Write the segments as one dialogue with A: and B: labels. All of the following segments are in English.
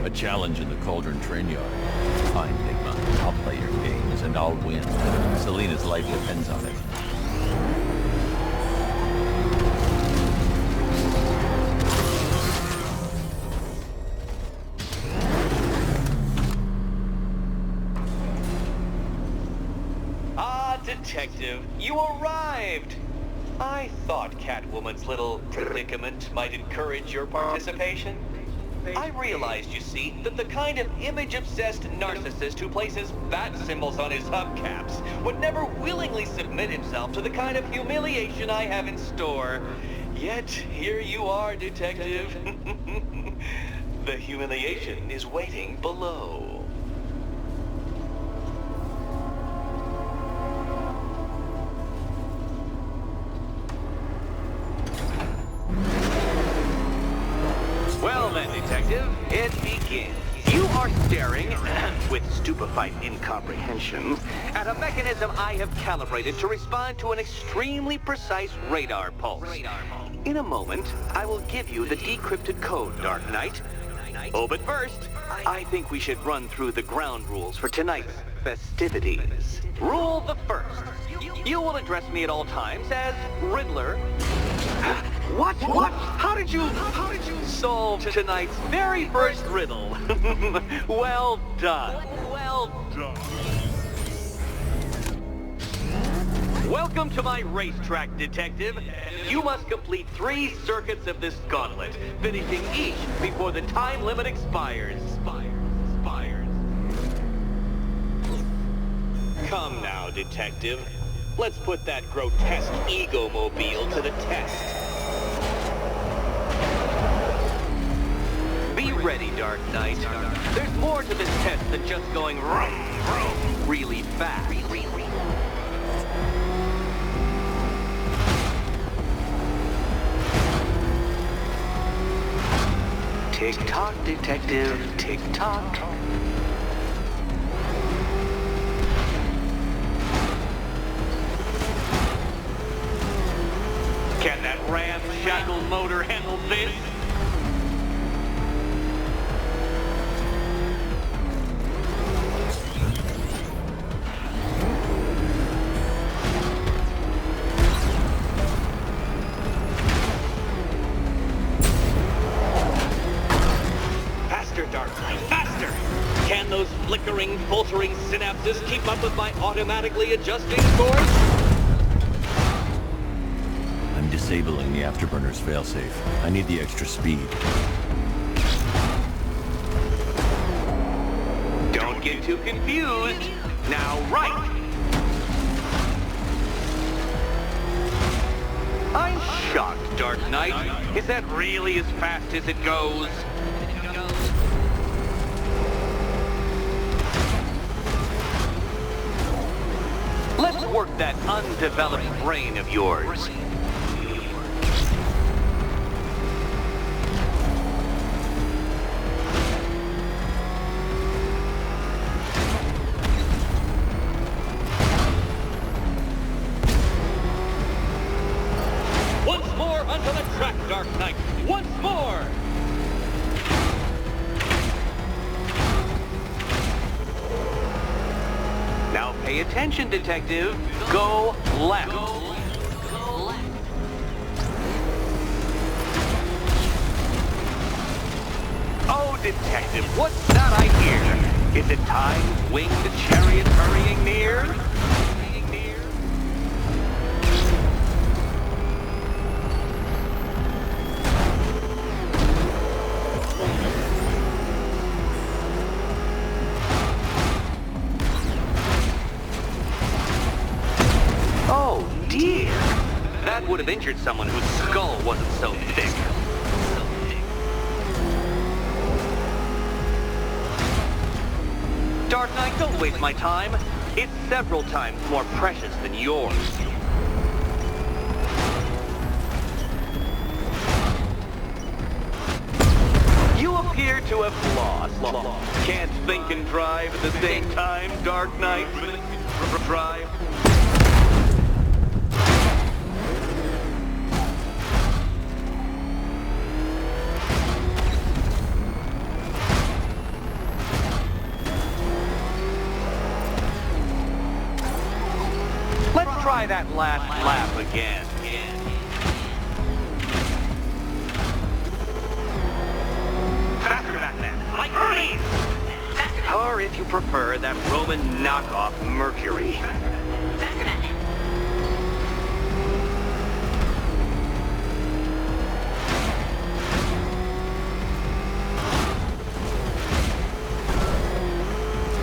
A: A challenge in the Cauldron train yard. Fine, Enigma. I'll play your games, and I'll win. Selena's life depends on it.
B: Ah, Detective, you arrived! I thought Catwoman's little predicament might encourage your participation. I realized, you see, that the kind of image-obsessed narcissist who places bat symbols on his hubcaps would never willingly submit himself to the kind of humiliation I have in store. Yet, here you are, Detective. The humiliation is waiting below. Well then, Detective, it begins. You are staring, with stupefied incomprehension, at a mechanism I have calibrated to respond to an extremely precise radar pulse. In a moment, I will give you the decrypted code, Dark Knight. Oh, but first, I think we should run through the ground rules for tonight's festivities. Rule the first. You will address me at all times as Riddler. What? How did you solve tonight's very first riddle? Well done. Welcome to my racetrack, Detective. You must complete 3 circuits of this gauntlet, finishing each before the time limit expires. Come now, Detective. Let's put that grotesque ego-mobile to the test. Be ready, Dark Knight. There's more to this test than just going really fast. Tick-tock, Detective, tick-tock. Can that ramshackle motor handle this? Faster, Dark Knight, faster! Can those flickering, faltering synapses keep up with my automatically adjusting course?
A: I'm disabling the afterburner's failsafe. I need the extra speed.
B: Don't get too confused. Now, right! I'm shocked, Dark Knight. Is that really as fast as it goes? Let's work that undeveloped brain of yours. Once more onto the track, Dark Knight. Once more! Now pay attention, Detective. Go left. Oh, Detective, what's that I hear? Is it time's winged chariot hurrying near? Oh, dear. That would have injured someone whose skull wasn't so thick. Dark Knight, don't waste my time. It's several times more precious than yours. You appear to have lost. Can't think and drive at the same time, Dark Knight. Drive. Try that last lap again. Faster back then, like Hermes! Or if you prefer, that Roman knockoff Mercury.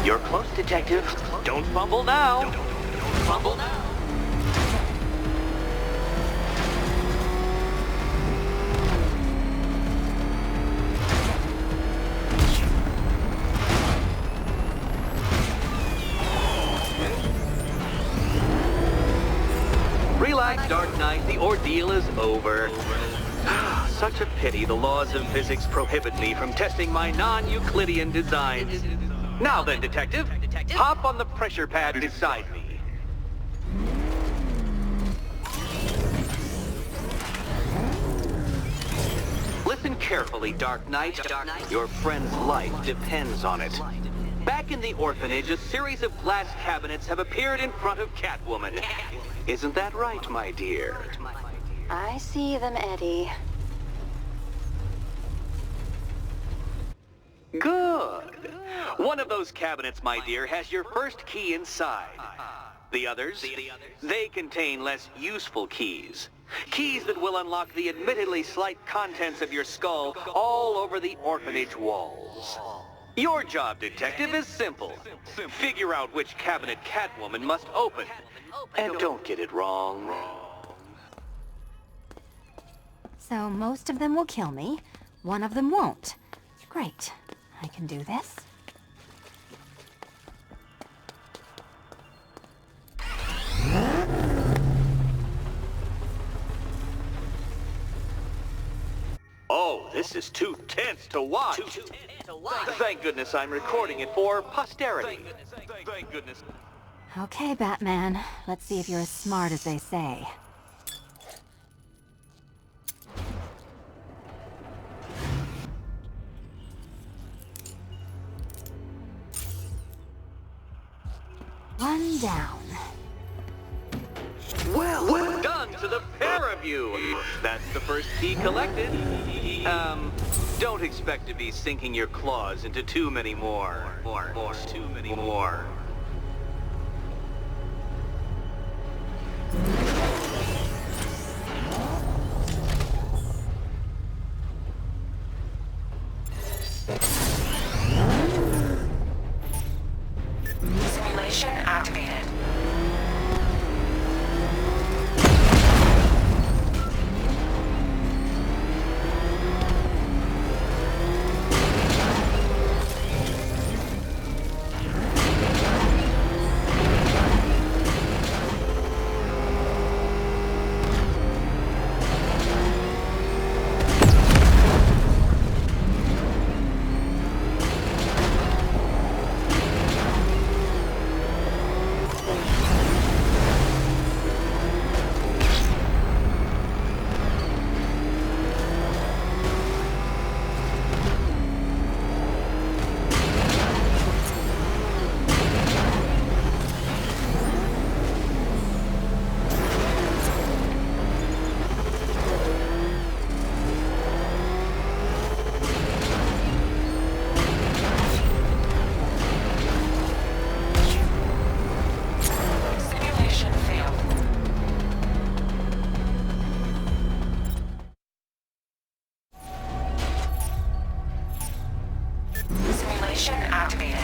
B: You're close, Detective. Don't fumble now. Don't fumble now. Relax, Dark Knight. The ordeal is over. Such a pity the laws of physics prohibit me from testing my non-Euclidean designs. Now then, Detective, hop on the pressure pad beside me. Listen carefully, Dark Knight. Your friend's life depends on it. Back in the orphanage, a series of glass cabinets have appeared in front of Catwoman. Isn't that right, my dear?
C: I see them, Eddie.
B: Good. One of those cabinets, my dear, has your first key inside. The others, they contain less useful keys. Keys that will unlock the admittedly slight contents of your skull all over the orphanage walls. Your job, Detective, is simple. Figure out which cabinet Catwoman must open. And don't get it wrong.
C: So most of them will kill me. One of them won't. Great. I can do this.
B: Oh, this is too tense to watch. Thank goodness I'm recording it for posterity. Thank goodness.
C: Okay, Batman. Let's see if you're as smart as they say. One down.
B: Well done to the pair of you. That's the first key collected. Don't expect to be sinking your claws into too many more. Too many more.
D: Simulation activated. Simulation activated.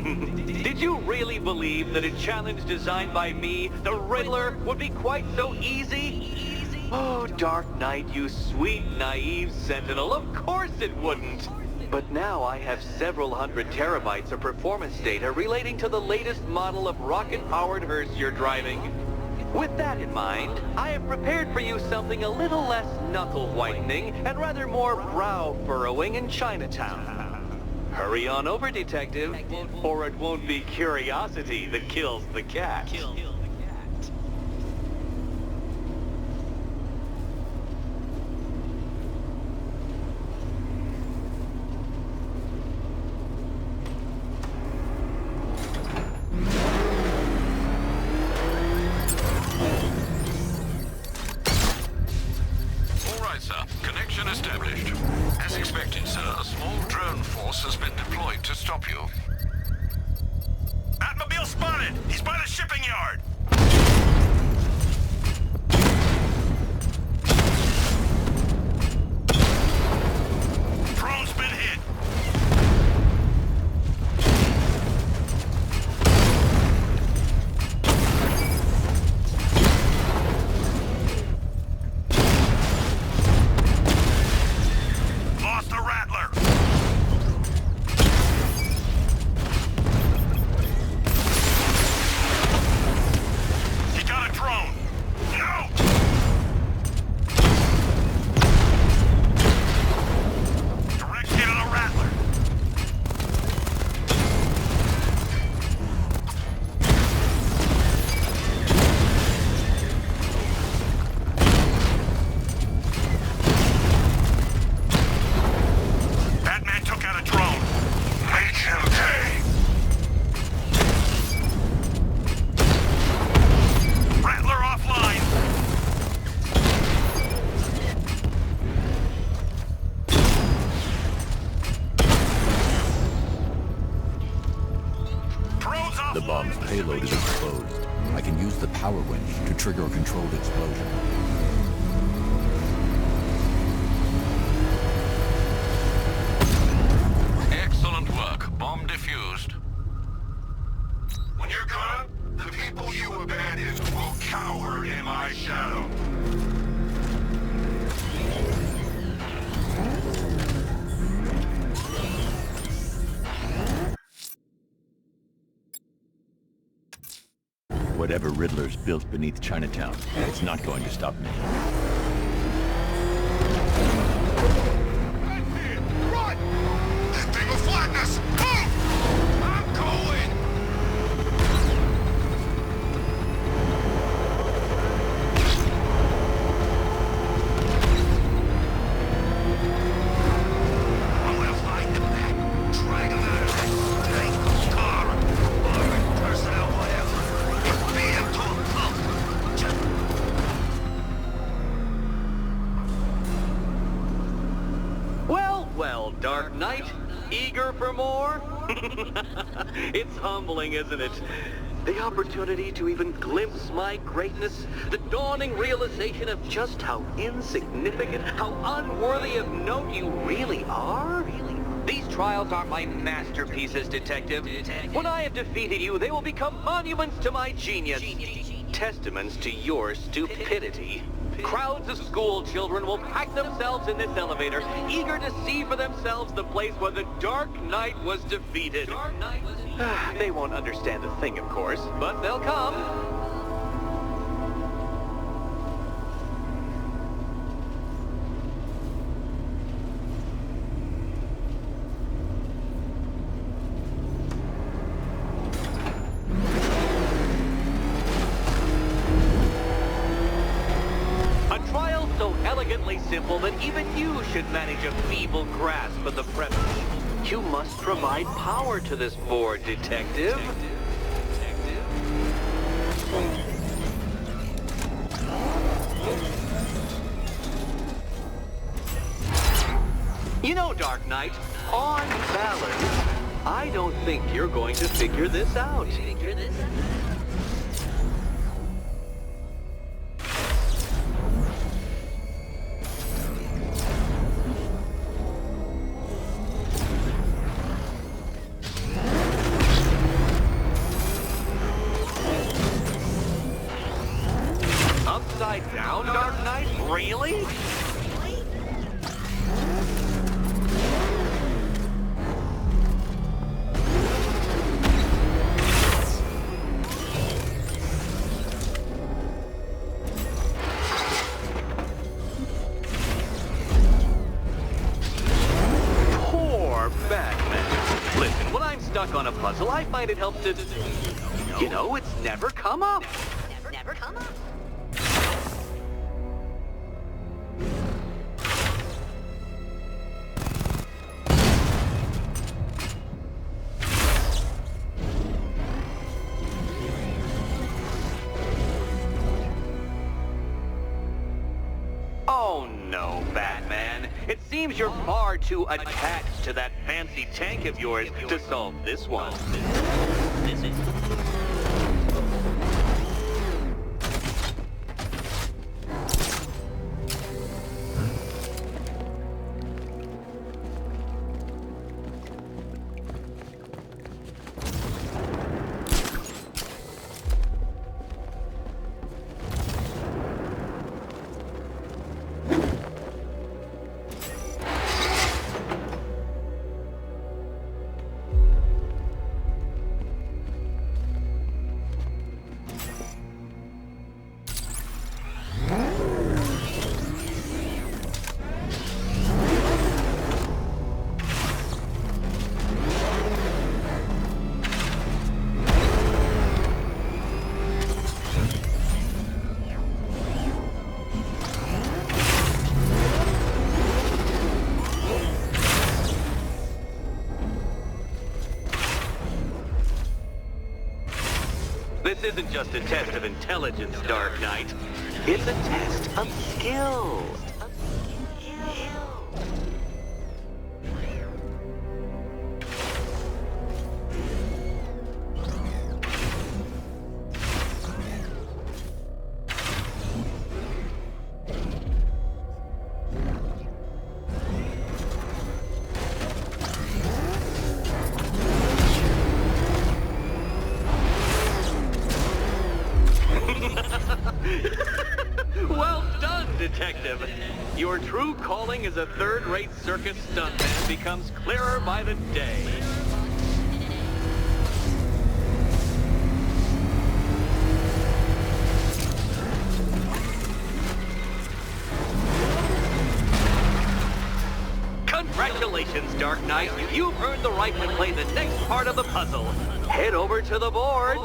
B: Did you really believe that a challenge designed by me, the Riddler, would be quite so easy? Oh, Dark Knight, you sweet, naive sentinel, of course it wouldn't. But now I have several hundred terabytes of performance data relating to the latest model of rocket-powered hearse you're driving. With that in mind, I have prepared for you something a little less knuckle-whitening and rather more brow-furrowing in Chinatown. Hurry on over, Detective, or it won't be curiosity that kills the cat.
E: Connection established. As expected, sir, a small drone force has been deployed to stop you. Batmobile spotted! He's by the shipping yard! Drone's been hit!
A: The bomb's payload is exposed. I can use the power winch to trigger a controlled explosion.
E: Excellent work. Bomb defused.
F: When you're gone, the people you abandoned will cower in my shadow.
A: Whatever Riddler's built beneath Chinatown, it's not going to stop me.
F: Run! That thing will flatten us! Move! I'm going! I'm gonna find them back. Drag them out of that tank, car, armored personnel, whatever. Beat them to a pulp.
B: Well, Dark Knight, eager for more? It's humbling, isn't it? The opportunity to even glimpse my greatness, the dawning realization of just how insignificant, how unworthy of note you really are? These trials are my masterpieces, Detective. When I have defeated you, they will become monuments to my genius, testaments to your stupidity. Crowds of school children will pack themselves in this elevator, eager to see for themselves the place where the Dark Knight was defeated. They won't understand a thing, of course, but they'll come. Elegantly simple that even you should manage a feeble grasp of the premise. You must provide power to this board, Detective. You know, Dark Knight, on balance, I don't think you're going to figure this out. stuck on a puzzle, I find it helps to... You know, it's never come up.
C: Never come up.
B: Oh no, Batman. It seems you're far too attached to that fancy tank of yours to solve this one. This isn't just a test of intelligence, Dark Knight. It's a test of skill. Well done, Detective. Your true calling as a third-rate circus stuntman becomes clearer by the day. Congratulations, Dark Knight. You've earned the right to play the next part of the puzzle. Head over to the board.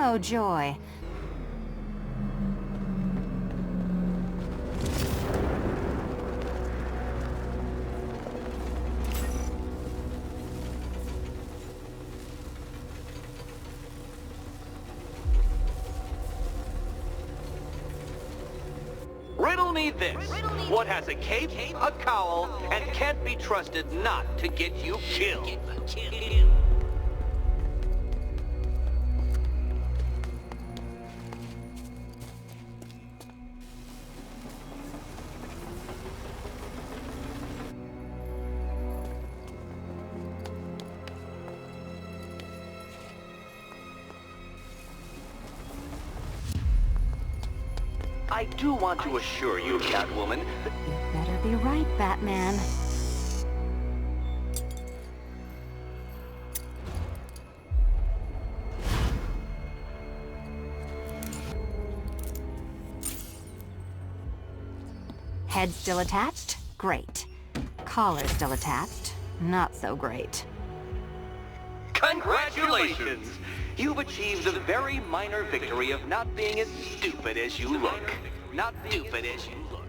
C: Oh, joy.
B: Riddle me this. What has a cape, a cowl, and can't be trusted not to get you killed? I do want to assure you, Catwoman, that...
C: You better be right, Batman. Head still attached? Great. Collar still attached? Not so great.
B: Congratulations! You've achieved the very minor victory of not being as stupid as you look. Not stupid as you look.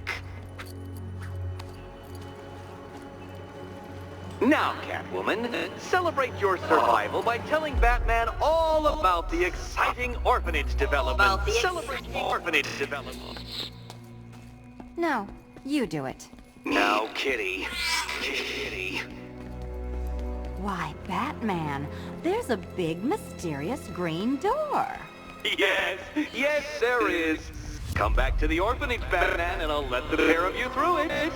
B: Now, Catwoman, celebrate your survival by telling Batman all about the exciting orphanage development. Celebrate the orphanage development.
C: No, you do it.
B: Now, Kitty. Kitty.
C: Why, Batman, there's a big, mysterious green door.
B: Yes, yes, there is. Come back to the orphanage, Batman, and I'll let the pair of you through it.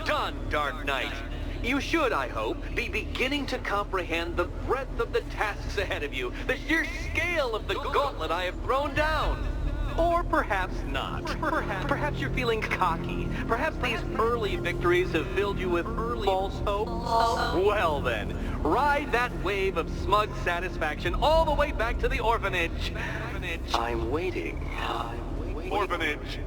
B: done, Dark Knight. You should, I hope, be beginning to comprehend the breadth of the tasks ahead of you, the sheer scale of the gauntlet I have thrown down. Or perhaps not. Perhaps you're feeling cocky. Perhaps these early victories have filled you with false hope. Well then, ride that wave of smug satisfaction all the way back to the orphanage. I'm waiting. Orphanage.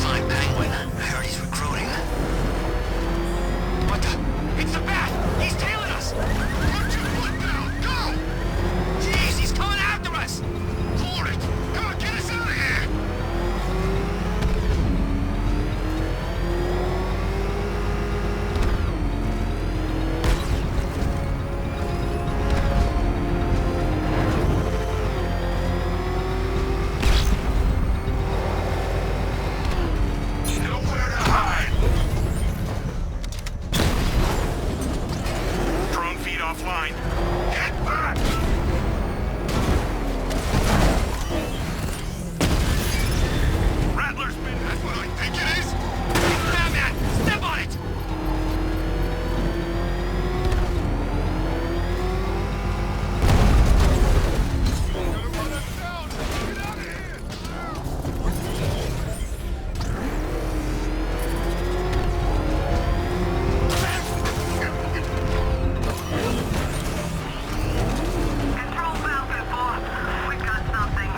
F: Find Penguin. I heard he's recruiting. What the? It's the bat! He's tailing us! Watch your foot now! Go! Jeez, he's coming after us! For it! Come on, get us out of here! Nowhere to hide! Drone feed offline. Get back! Rattler's been... That's what I think it is! Batman! Step on it! Gonna run us down! Get out of here!
G: Control Falcon 4. We've got something.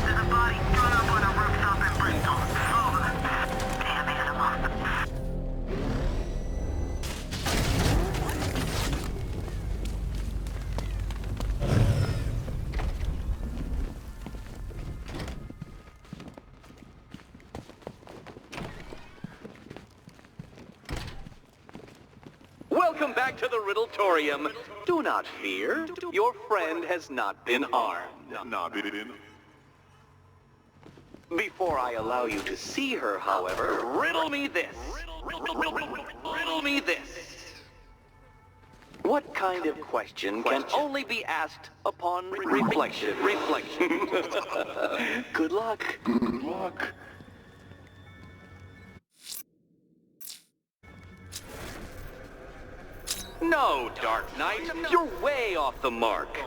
G: There's a body strung up on a rooftop in Bristol. Over. Damn animal.
B: Welcome back to the Riddletorium. Do not fear. Your friend has not been harmed. Before I allow you to see her, however, riddle me this. Riddle me this. What kind of question can only be asked upon reflection? Good luck. No, Dark Knight. You're way off the mark.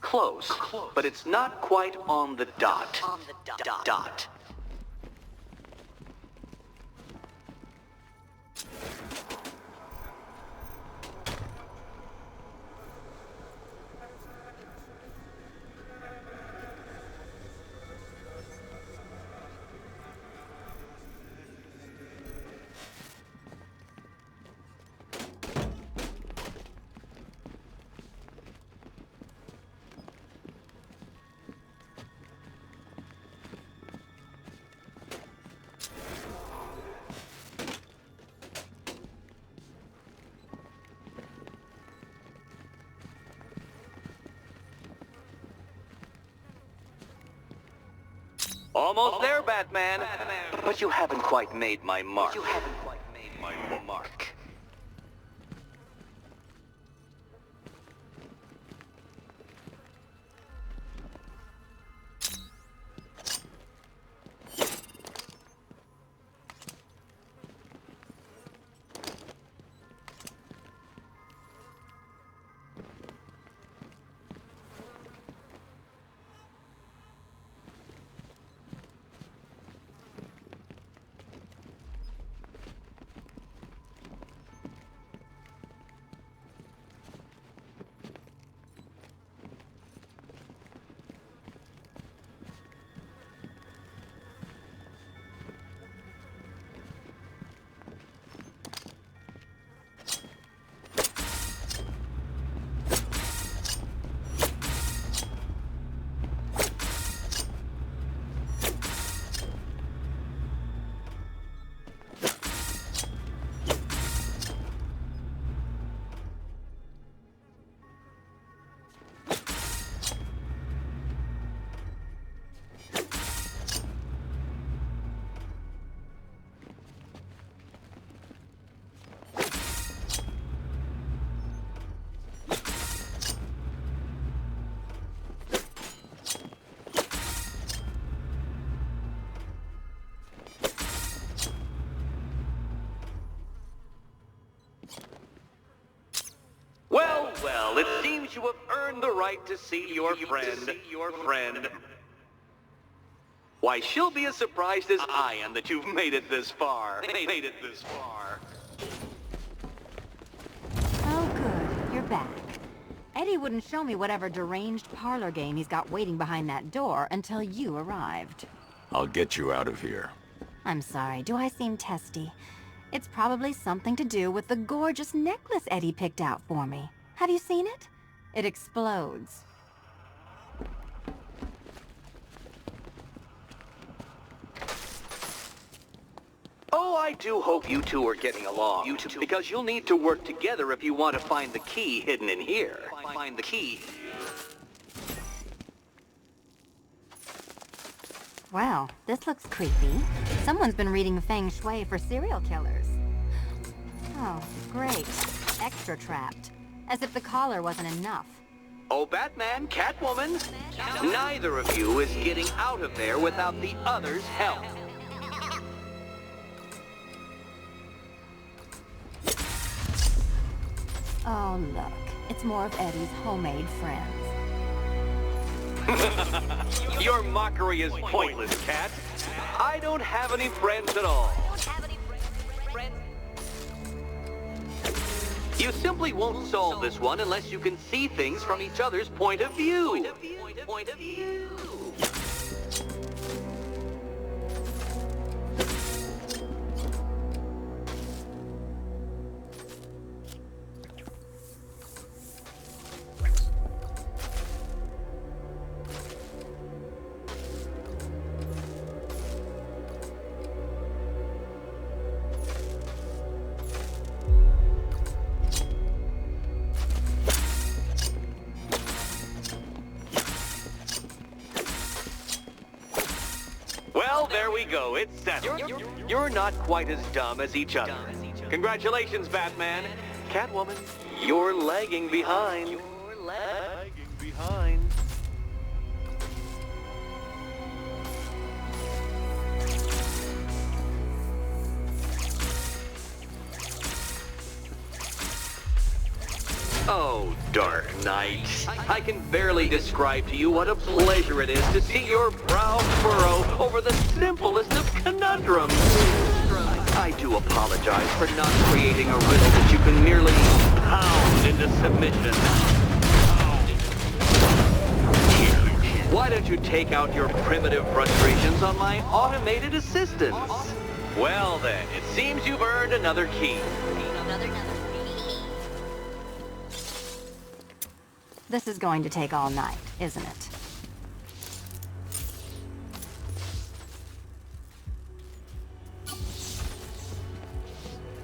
B: Close, but it's not quite on the dot. Dot. Almost there, Batman. But you haven't quite made my mark. because you have earned the right to see your friend. Why, she'll be as surprised as I am that you've made it this far.
C: Oh, good. You're back. Eddie wouldn't show me whatever deranged parlor game he's got waiting behind that door until you arrived.
A: I'll get you out of here.
C: I'm sorry, do I seem testy? It's probably something to do with the gorgeous necklace Eddie picked out for me. Have you seen it? It explodes.
B: Oh, I do hope you two are getting along. Because you'll need to work together if you want to find the key hidden in here. Find the key.
C: Well, this looks creepy. Someone's been reading Feng Shui for serial killers. Oh, great. Extra trapped. As if the collar wasn't enough.
B: Oh, Batman, Catwoman, neither of you is getting out of there without the other's help.
C: Oh, look. It's more of Eddie's homemade friends.
B: Your mockery is pointless, Cat. I don't have any friends at all. You simply won't solve this one unless you can see things from each other's point of view. Well, there we go. It's settled. You're not quite as dumb as each other. Congratulations, Batman. Catwoman, you're lagging behind. Oh, Dark Knight. I can barely describe to you what a pleasure it is to see your brow furrow over the simplest of conundrums. I do apologize for not creating a riddle that you can merely pound into submission. Here, why don't you take out your primitive frustrations on my automated assistants? Well then, it seems you've earned another key.
C: This is going to take all night, isn't it?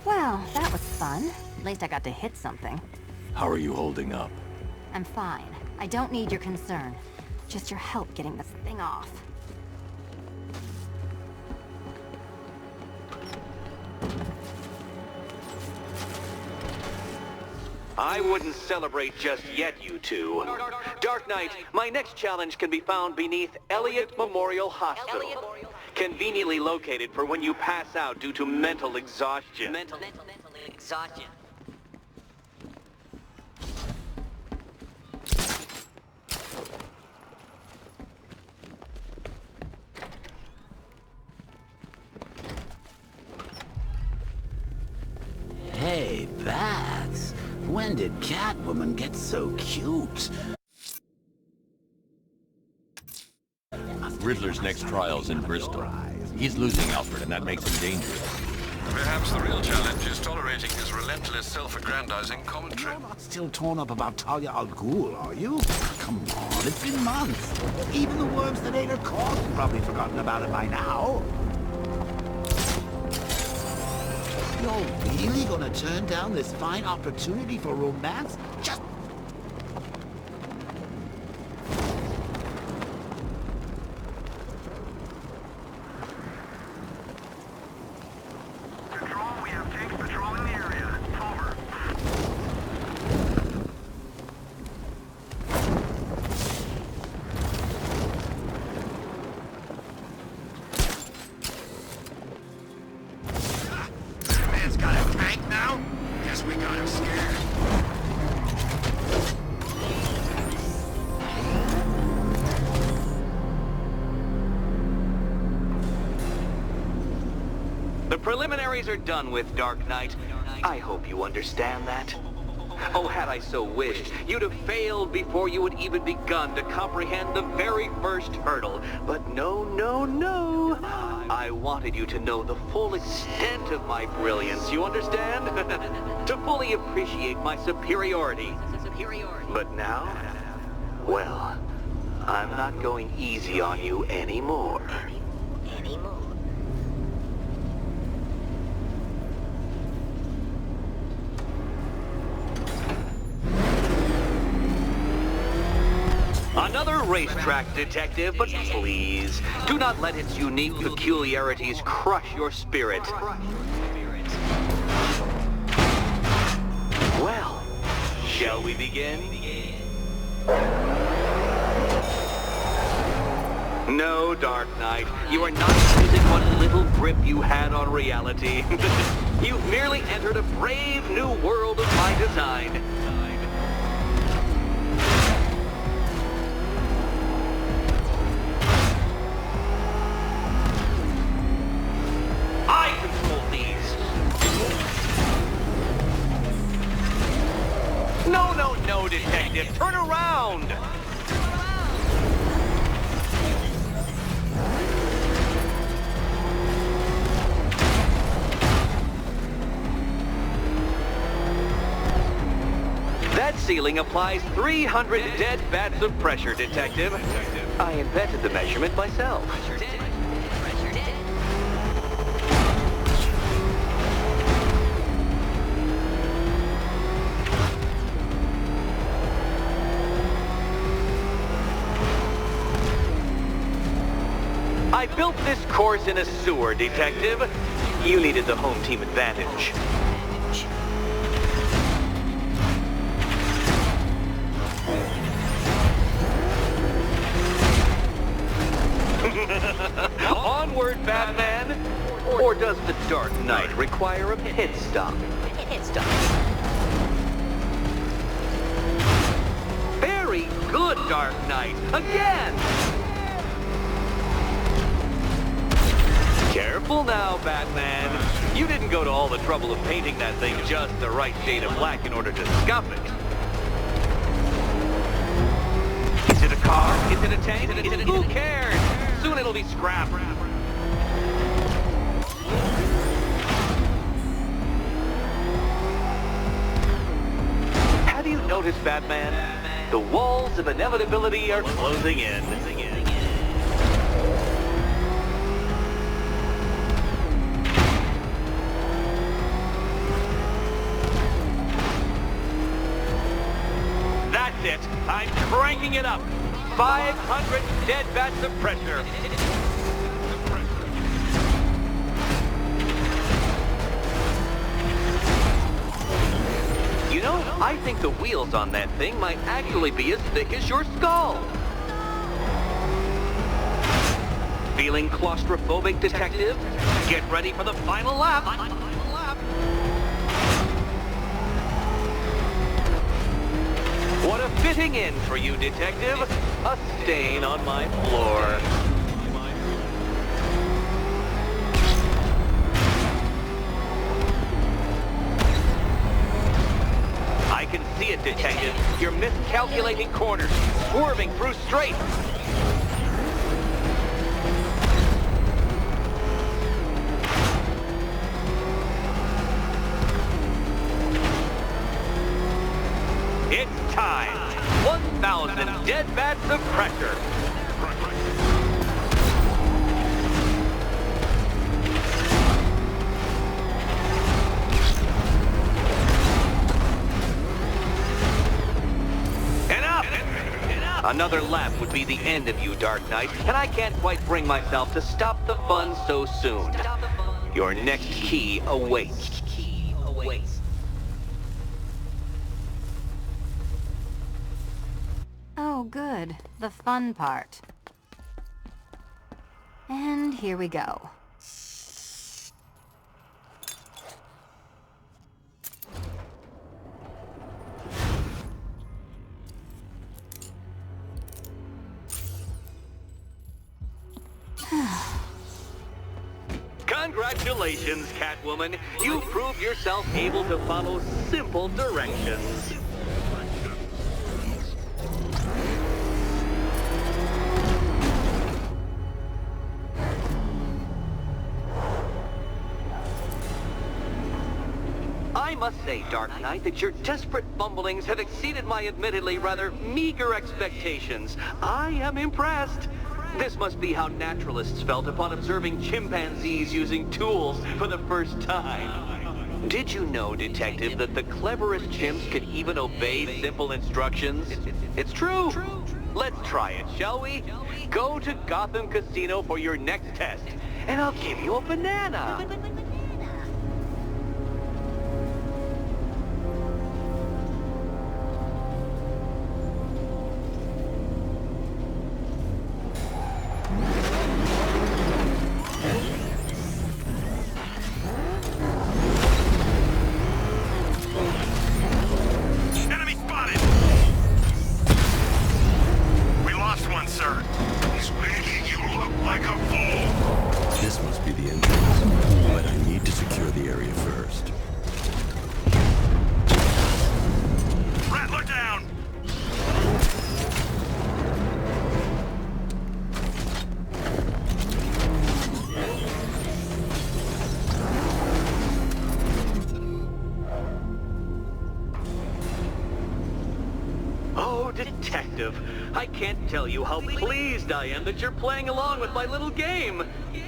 C: Well, that was fun. At least I got to hit something.
A: How are you holding up?
C: I'm fine. I don't need your concern. Just your help getting this thing off.
B: I wouldn't celebrate just yet, you two. Dark Knight, my next challenge can be found beneath Elliott Memorial Hospital. Conveniently located for when you pass out due to mental exhaustion.
H: Hey, Bats. When did Catwoman get so cute?
A: Riddler's next trial's in Bristol. He's losing Alfred, and that makes him dangerous.
E: Perhaps the real challenge is tolerating his relentless self-aggrandizing commentary.
H: You're not still torn up about Talia al Ghul, are you? Come on, it's been months. Even the worms that ate her cause have probably forgotten about it by now. You're really gonna turn down this fine opportunity for romance? Just...
G: Control, we have tanks patrolling the area. Over.
F: That man's got a tank now? Guess we got him scared.
B: The preliminaries are done with, Dark Knight. I hope you understand that. Oh, had I so wished, you'd have failed before you had even begun to comprehend the very first hurdle. But no, no, no. I wanted you to know the full extent of my brilliance, you understand? To fully appreciate my superiority. But now, well, I'm not going easy on you anymore. Another racetrack detective, but please, do not let its unique peculiarities crush your spirit. Well, shall we begin? No, Dark Knight, you are not using what little grip you had on reality. You've merely entered a brave new world of my design. I control these. No, no, no, detective. Turn around. That ceiling applies 300 dead bats of pressure, detective. I invented the measurement myself. I built this course in a sewer, detective. You needed the home team advantage. Onward, Batman! Or does the Dark Knight require a pit stop? Very good, Dark Knight! Again! Careful now, Batman. You didn't go to all the trouble of painting that thing just the right shade of black in order to scuff it. Is it a car? Is it a tank? Who cares? Soon it'll be scrap. Have you noticed, Batman? The walls of inevitability are closing in. That's it. I'm cranking it up. 500 dead bats of pressure. You know, I think the wheels on that thing might actually be as thick as your skull. Feeling claustrophobic, detective? Get ready for the final lap. What a fitting in for you, detective. A stain on my floor. I can see it, detective. You're miscalculating corners, swerving through straight. It's time. 1,000 dead bats of pressure. Enough! Another lap would be the end of you, Dark Knight, and I can't quite bring myself to stop the fun so soon. Your next key awaits.
C: Oh, good. The fun part. And here we go.
B: Congratulations, Catwoman. You proved yourself able to follow simple directions. I must say, Dark Knight, that your desperate fumblings have exceeded my admittedly rather meager expectations. I am impressed. This must be how naturalists felt upon observing chimpanzees using tools for the first time. Did you know, Detective, that the cleverest chimps could even obey simple instructions? It's true. Let's try it, shall we? Go to Gotham Casino for your next test, and I'll give you a banana.
F: Enemy spotted! We lost one, sir. He's making you look like a fool!
I: This must be the entrance, but I need to secure the area first.
F: Rattler down!
B: Oh, Detective, I can't tell you how pleased I am that you're playing along with my little game.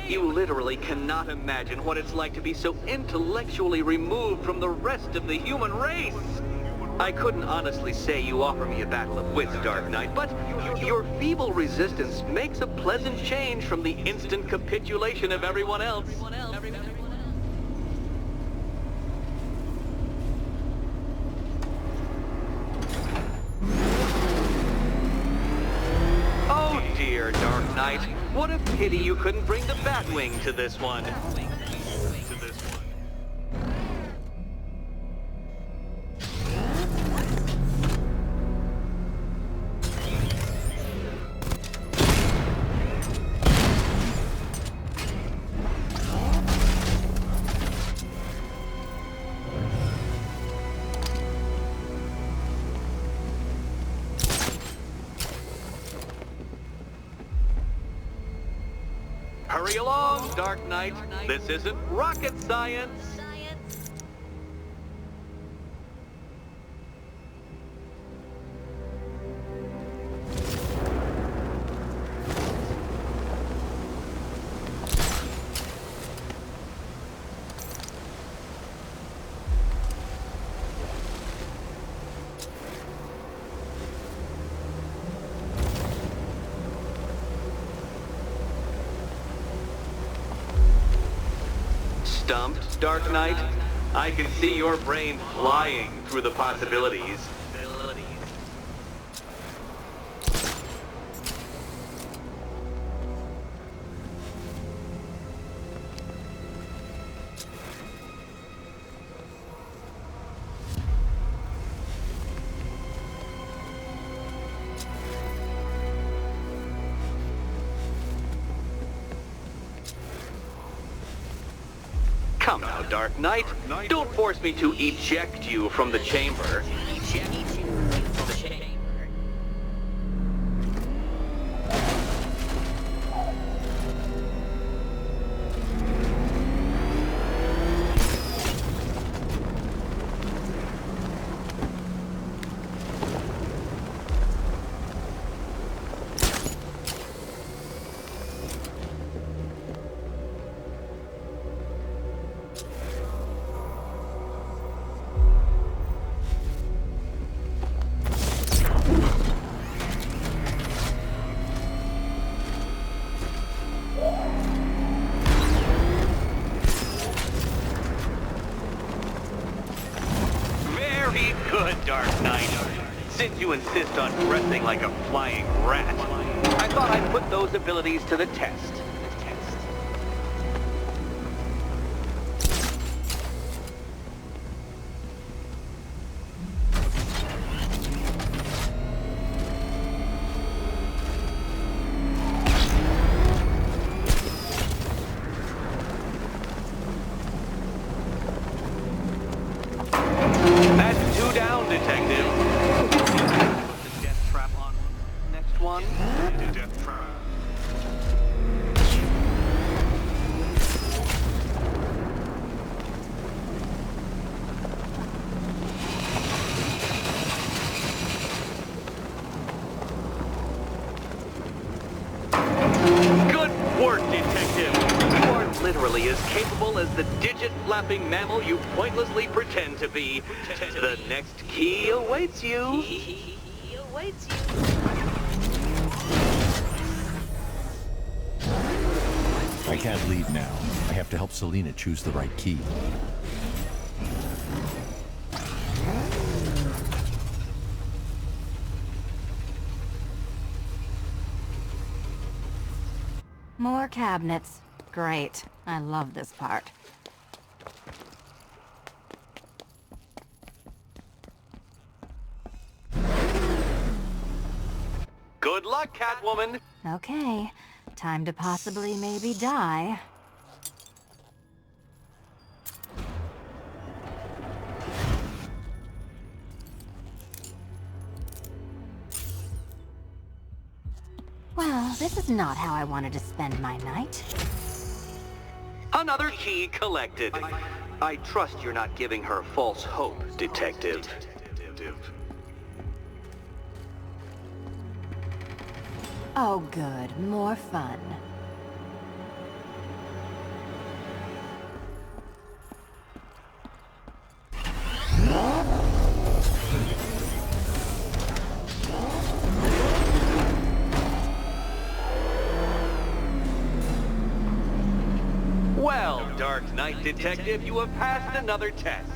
B: You literally cannot imagine what it's like to be so intellectually removed from the rest of the human race. I couldn't honestly say you offer me a battle of wits, Dark Knight, but your feeble resistance makes a pleasant change from the instant capitulation of everyone else. Oh dear, Dark Knight. What a pity you couldn't bring the Batwing to this one. Hurry along, Dark Knight. This isn't rocket science. Stumped, Dark Knight? I can see your brain flying through the possibilities. Come now, Dark Knight. Don't force me to eject you from the chamber. Very good, Dark Knight. Since you insist on dressing like a flying rat, I thought I'd put those abilities to the test. Detective. Put the death trap on. Next one.
F: Death trap.
B: Good work, Detective. You are literally as capable as the digit-flapping mammal you pointlessly pretend to be. The next key awaits you.
A: I can't leave now. I have to help Selina choose the right key.
C: More cabinets. Great. I love this part.
B: Good luck, Catwoman.
C: Okay. Time to possibly maybe die. Well, this is not how I wanted to spend my night.
B: Another key collected. I trust you're not giving her false hope, Detective.
C: Oh good, more fun.
B: Well, Dark Knight Detective, you have passed another test.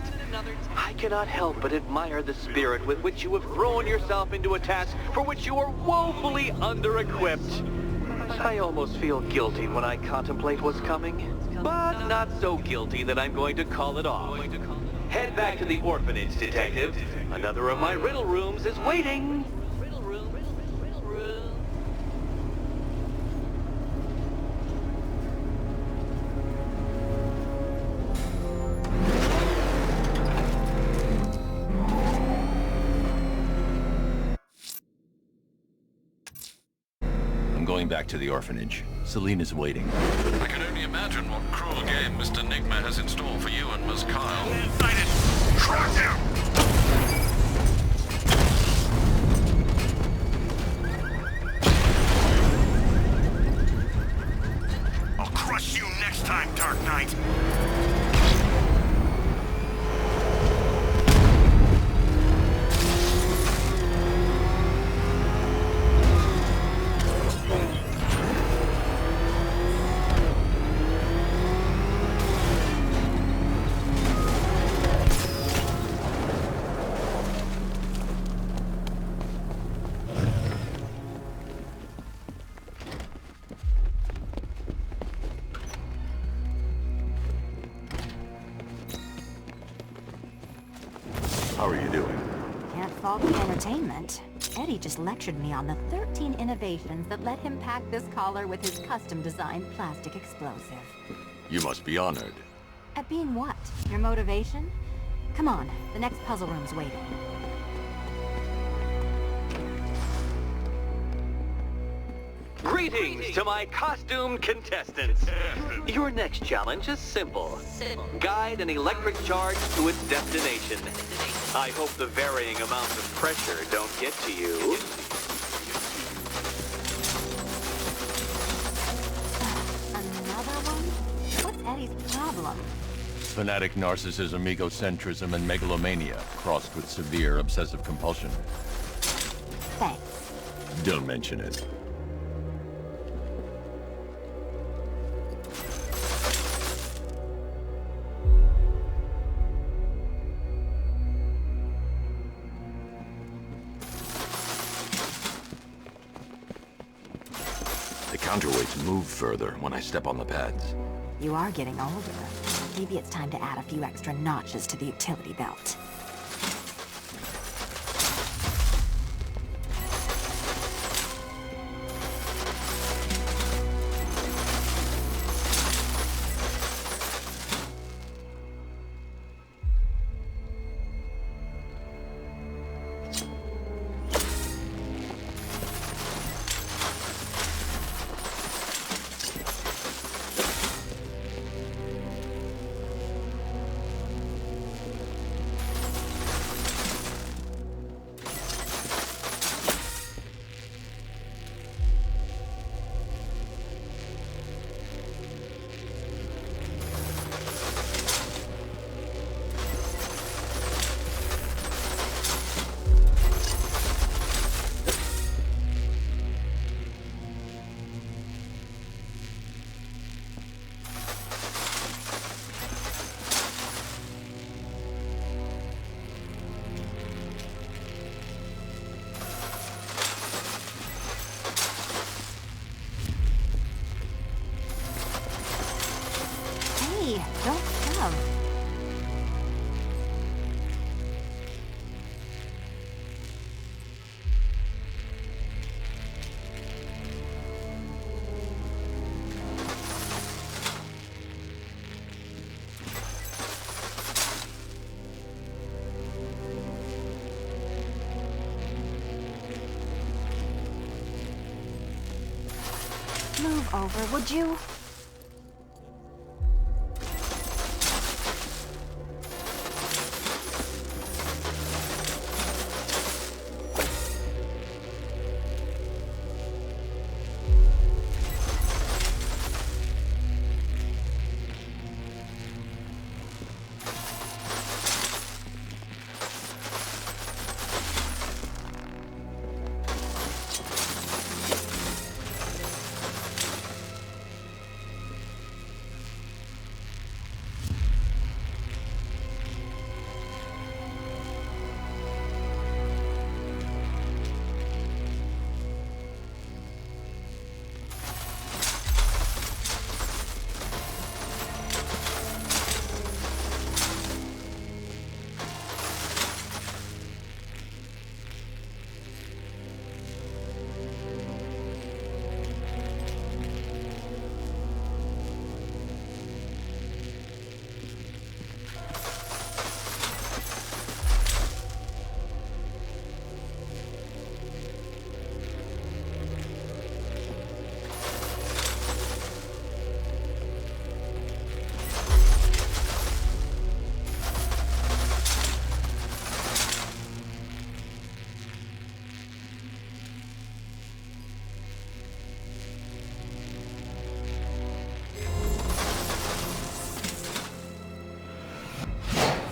B: I cannot help but admire the spirit with which you have thrown yourself into a task for which you are woefully under-equipped. I almost feel guilty when I contemplate what's coming, but not so guilty that I'm going to call it off. Head back to the orphanage, Detective. Another of my riddle rooms is waiting.
A: I'm going back to the orphanage. Selina's waiting.
E: I can only imagine what cruel game Mr. Nigma has in store for you and Miss Kyle.
F: Inside it! Crush him! I'll crush you next time, Dark Knight!
A: How are you doing?
C: Can't fault the entertainment. Eddie just lectured me on the 13 innovations that let him pack this collar with his custom-designed plastic explosive.
A: You must be honored.
C: At being what? Your motivation? Come on, the next puzzle room's waiting.
B: Greetings to my costumed contestants. Your next challenge is simple. Guide an electric charge to its destination. I hope the varying amounts of pressure don't get to you.
C: Another one? What's Eddie's problem?
A: Fanatic narcissism, egocentrism, and megalomania, crossed with severe obsessive compulsion.
C: Thanks.
A: Don't mention it. The counterweights move further when I step on the pads.
C: You are getting older. Maybe it's time to add a few extra notches to the utility belt. Don't shove. Move over, would you?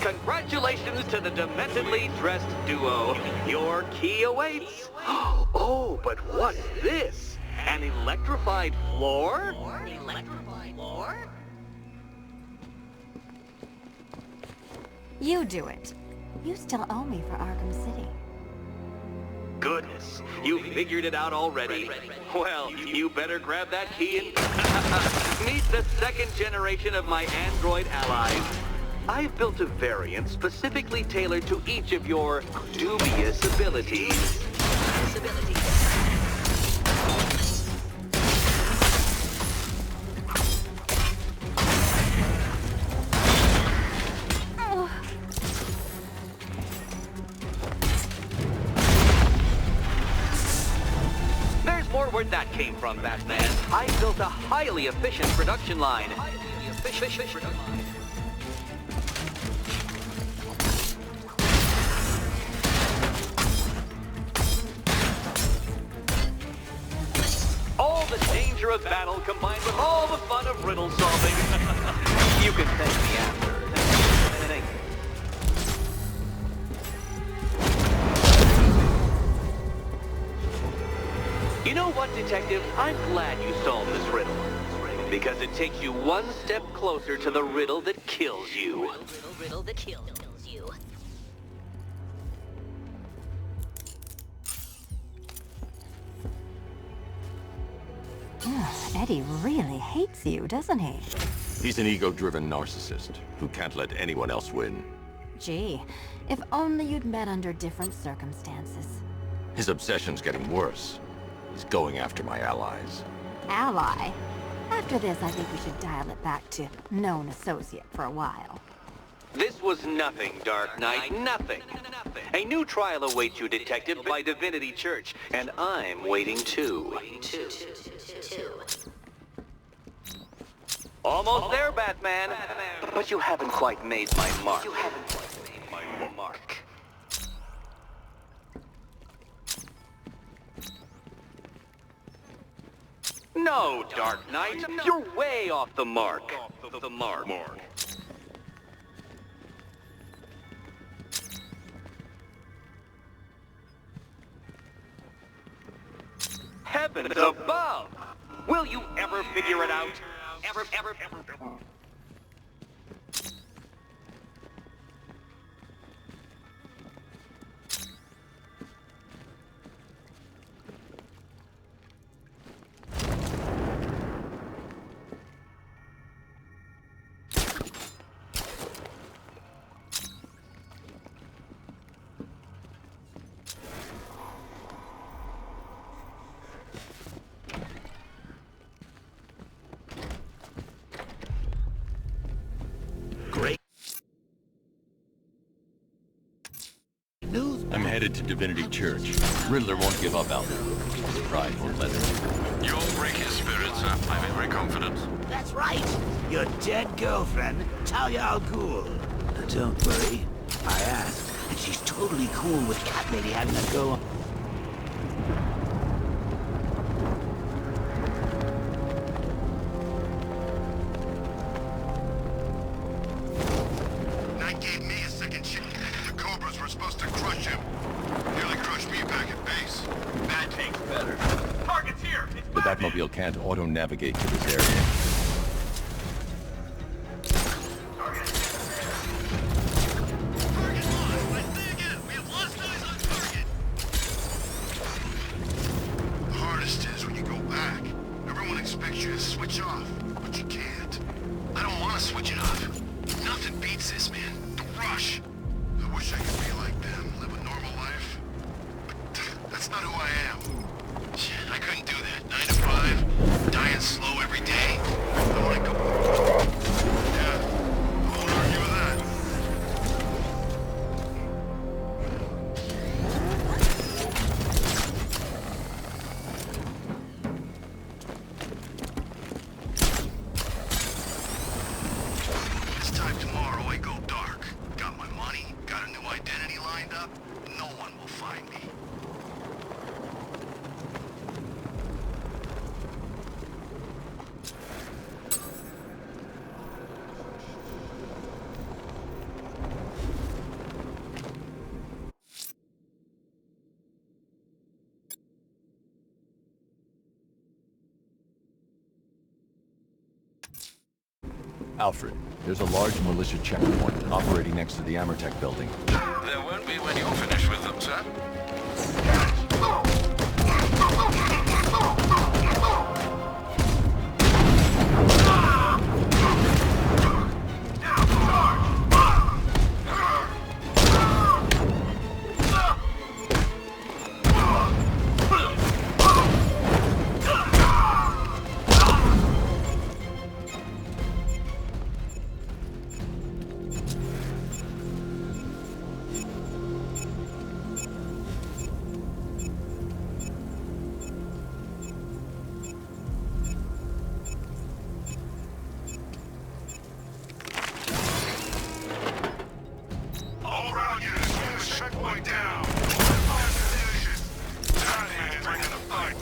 B: Congratulations to the dementedly dressed duo. Your key awaits. Oh, but what's this? An electrified floor?
C: You do it. You still owe me for Arkham City.
B: Goodness, you figured it out already. Well, you better grab that key and meet the second generation of my android allies. I've built a variant specifically tailored to each of your dubious abilities. There's more where that came from, Batman. I built a highly efficient production line. All the danger of battle combined with all the fun of riddle solving. You can thank me after. Thank you. You know what, Detective? I'm glad you solved this riddle. Because it takes you one step closer to the riddle that kills you.
C: Eddie really hates you, doesn't he?
I: He's an ego-driven narcissist who can't let anyone else win.
C: Gee, if only you'd met under different circumstances.
I: His obsession's getting worse. He's going after my allies.
C: Ally? After this, I think we should dial it back to known associate for a while.
B: This was nothing, Dark Knight, nothing. A new trial awaits you, Detective, by Divinity Church, and I'm waiting too. Almost there, Batman. But you haven't quite made my mark. No, Dark Knight, you're way off the mark. Heavens above! Will you ever figure it out? Ever.
A: headed to Divinity Church. Riddler won't give up, Alfred. His pride won't let him.
E: You'll break his spirit, sir. I'm very confident.
H: That's right. Your dead girlfriend, Talia al Ghul. Don't worry. I asked, and she's totally cool with Cat Lady having a go.
F: Knight gave me a second chance. The Cobras were supposed to crush him. Nearly crushed me back at base. Bad tank's better. Target's here! It's
A: The Batmobile can't auto-navigate to this area.
F: Target lost! I say again, we have lost eyes on target! The hardest is when you go back. Everyone expects you to switch off, but you can't. I don't want to switch it off. Nothing beats this, man. The rush. I wish I could be like them, live a normal life. But that's not who I am. Shit, I couldn't do that. 9 to 5, dying slow every day. I want to go... Yeah, I won't argue with that. This time tomorrow I go dark. Got my money, got a new identity lined up. No one will find me.
A: Alfred, there's a large militia checkpoint operating next to the Amertech building.
E: There won't be when you're finished with them, sir.
F: All around units, hold the checkpoint down. Fire position. That man bringing the fight.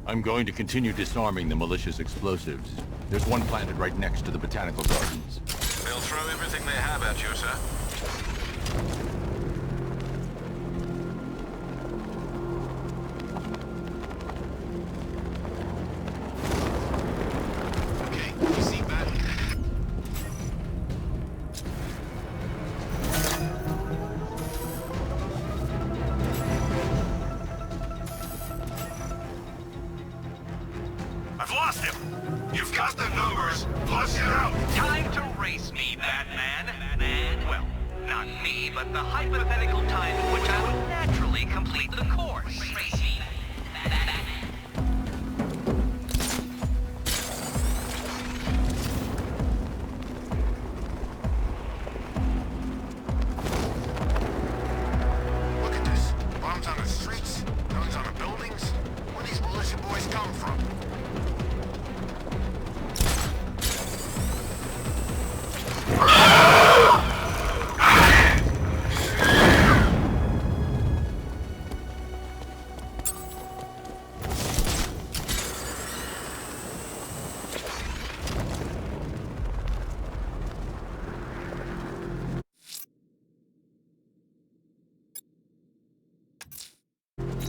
A: I'm going to continue disarming the militia's explosives. There's one planted right next to the botanical gardens.
E: They'll throw everything they have at you, sir.
F: Okay, you see back. I've lost him! You've got the numbers! Flush it out!
B: Time to race me, Batman. Well, not me, but the hypothetical time in which I would naturally complete the course. Race me, Batman.
F: Look at this. Bombs on the streets, guns on the buildings. Where these militia boys come from?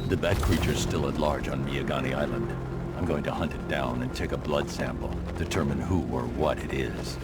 A: The bat creature's still at large on Miyagani Island. I'm going to hunt it down and take a blood sample, determine who or what it is.